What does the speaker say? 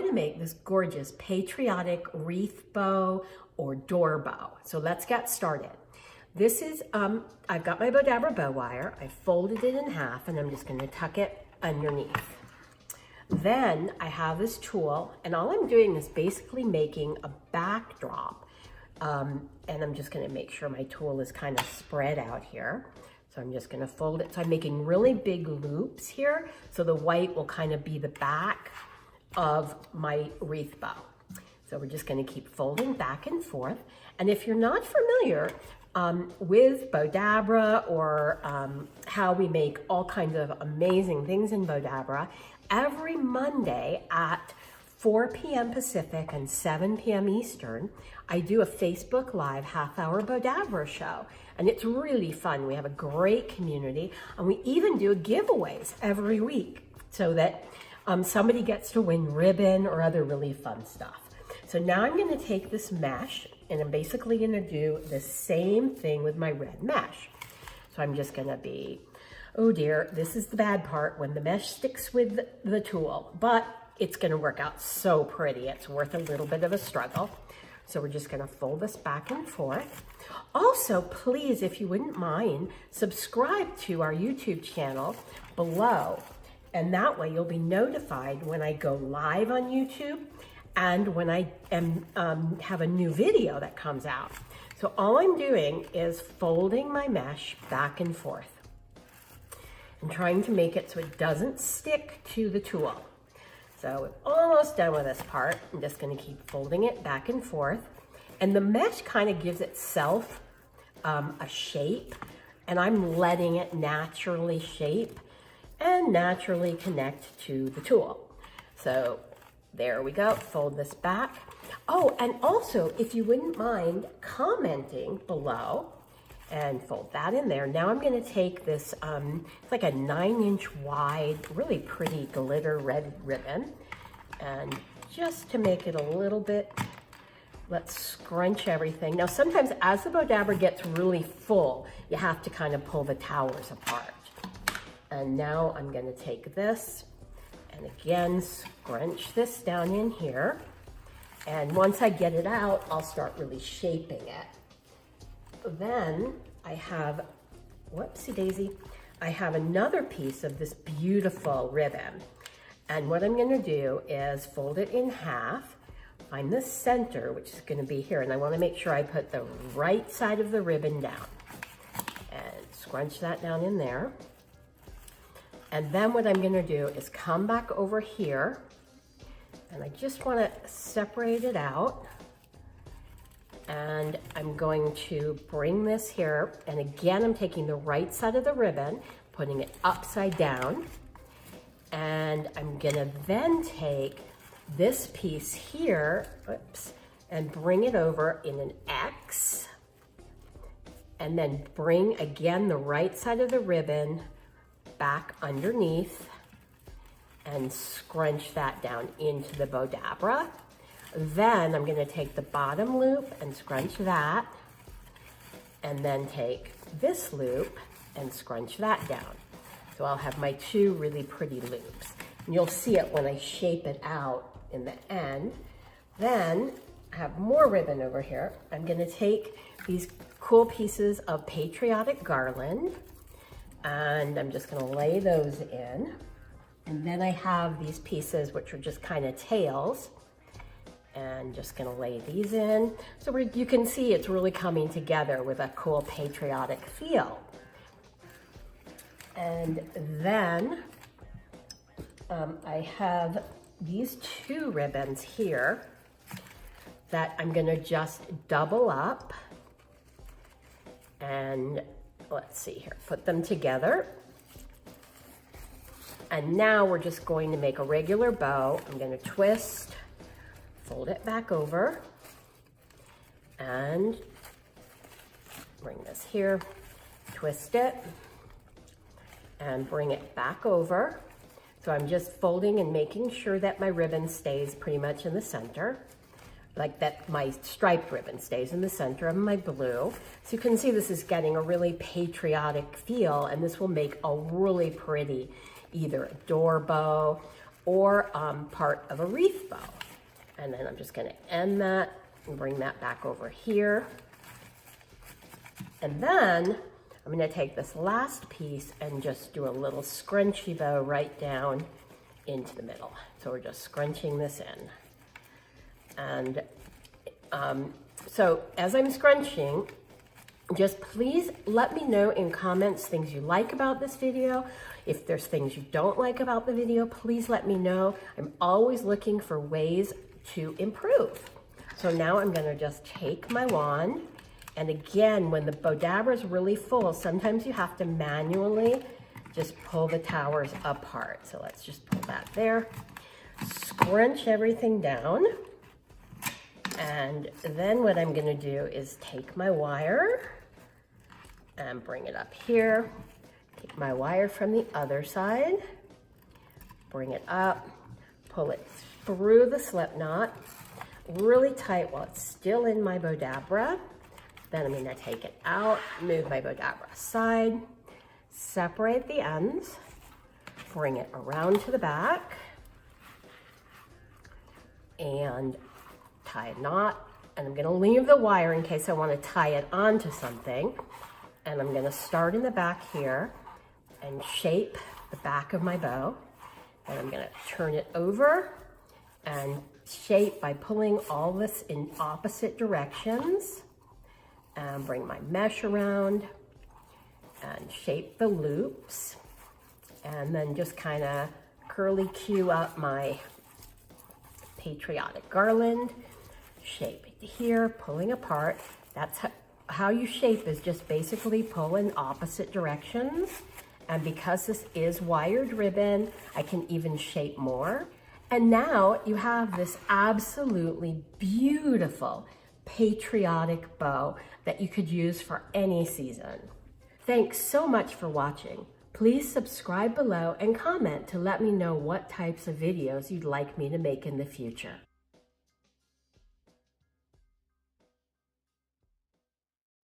to make this gorgeous patriotic wreath bow or door bow. So let's get started. This is, I've got my Bodabra bow wire. I folded it in half and I'm just going to tuck it underneath. Then I have this tool and all I'm doing is basically making a backdrop. And I'm just going to make sure my tool is kind of spread out here. So I'm just going to fold it. So I'm making really big loops here. So the white will kind of be the back of my wreath bow. So we're just going to keep folding back and forth. And if you're not familiar with Bodabra or how we make all kinds of amazing things in Bodabra, every Monday at 4 p.m. Pacific and 7 p.m. Eastern, I do a Facebook Live half-hour Bodabra show. And it's really fun. We have a great community. And we even do giveaways every week so that somebody gets to win ribbon or other really fun stuff. So now I'm going to take this mesh and I'm basically going to do the same thing with my red mesh. So I'm just going to be, oh dear, this is the bad part when the mesh sticks with the tool, but it's going to work out so pretty. It's worth a little bit of a struggle. So we're just going to fold this back and forth. Also, please, if you wouldn't mind, subscribe to our YouTube channel below. And that way you'll be notified when I go live on YouTube and when I have a new video that comes out. So all I'm doing is folding my mesh back and forth and trying to make it so it doesn't stick to the tool. So we're almost done with this part. I'm just going to keep folding it back and forth. And the mesh kind of gives itself a shape, and I'm letting it naturally shape and naturally connect to the tool. So there we go, fold this back. Oh, and also, if you wouldn't mind commenting below, and fold that in there. Now I'm going to take this, it's like a 9-inch wide, really pretty glitter red ribbon. And just to make it a little bit, let's scrunch everything. Now sometimes as the Bodabra gets really full, you have to kind of pull the towers apart. And now I'm going to take this and again, scrunch this down in here. And once I get it out, I'll start really shaping it. Then I have, whoopsie daisy, I have another piece of this beautiful ribbon. And what I'm going to do is fold it in half, find the center, which is going to be here. And I want to make sure I put the right side of the ribbon down. And scrunch that down in there. And then what I'm going to do is come back over here. And I just want to separate it out. And I'm going to bring this here, and again, I'm taking the right side of the ribbon, putting it upside down, and I'm gonna then take this piece here, oops, and bring it over in an X, and then bring, again, the right side of the ribbon back underneath, and scrunch that down into the Bodabra. Then I'm going to take the bottom loop and scrunch that, and then take this loop and scrunch that down. So I'll have my two really pretty loops. And you'll see it when I shape it out in the end. Then I have more ribbon over here. I'm going to take these cool pieces of Patriotic Garland, and I'm just going to lay those in. And then I have these pieces which are just kind of tails. And just gonna lay these in. So you can see it's really coming together with a cool patriotic feel. And then I have these two ribbons here that I'm gonna just double up. And let's see here, put them together. And now we're just going to make a regular bow. I'm gonna twist, fold it back over, and bring this here, twist it, and bring it back over. So I'm just folding and making sure that my ribbon stays pretty much in the center, like that my striped ribbon stays in the center of my blue. So you can see this is getting a really patriotic feel, and this will make a really pretty either a door bow or part of a wreath bow. And then I'm just gonna end that and bring that back over here. And then I'm gonna take this last piece and just do a little scrunchy bow right down into the middle. So we're just scrunching this in. And so as I'm scrunching, just please let me know in comments things you like about this video. If there's things you don't like about the video, please let me know. I'm always looking for ways to improve. So now I'm gonna just take my wand, and again, when the Bodabra is really full, sometimes you have to manually just pull the towers apart. So let's just pull that there. Scrunch everything down. And then what I'm gonna do is take my wire and bring it up here. Take my wire from the other side, bring it up, pull it through the slip knot, really tight while it's still in my Bodabra. Then I'm gonna take it out, move my Bodabra aside, separate the ends, bring it around to the back, and tie a knot. And I'm gonna leave the wire in case I wanna tie it onto something. And I'm gonna start in the back here and shape the back of my bow. And I'm gonna turn it over and shape by pulling all this in opposite directions. And bring my mesh around and shape the loops. And then just kind of curly cue up my Patriotic Garland. Shape it here, pulling apart. That's how you shape, is just basically pull in opposite directions. And because this is wired ribbon, I can even shape more. And now you have this absolutely beautiful patriotic bow that you could use for any season. Thanks so much for watching. Please subscribe below and comment to let me know what types of videos you'd like me to make in the future.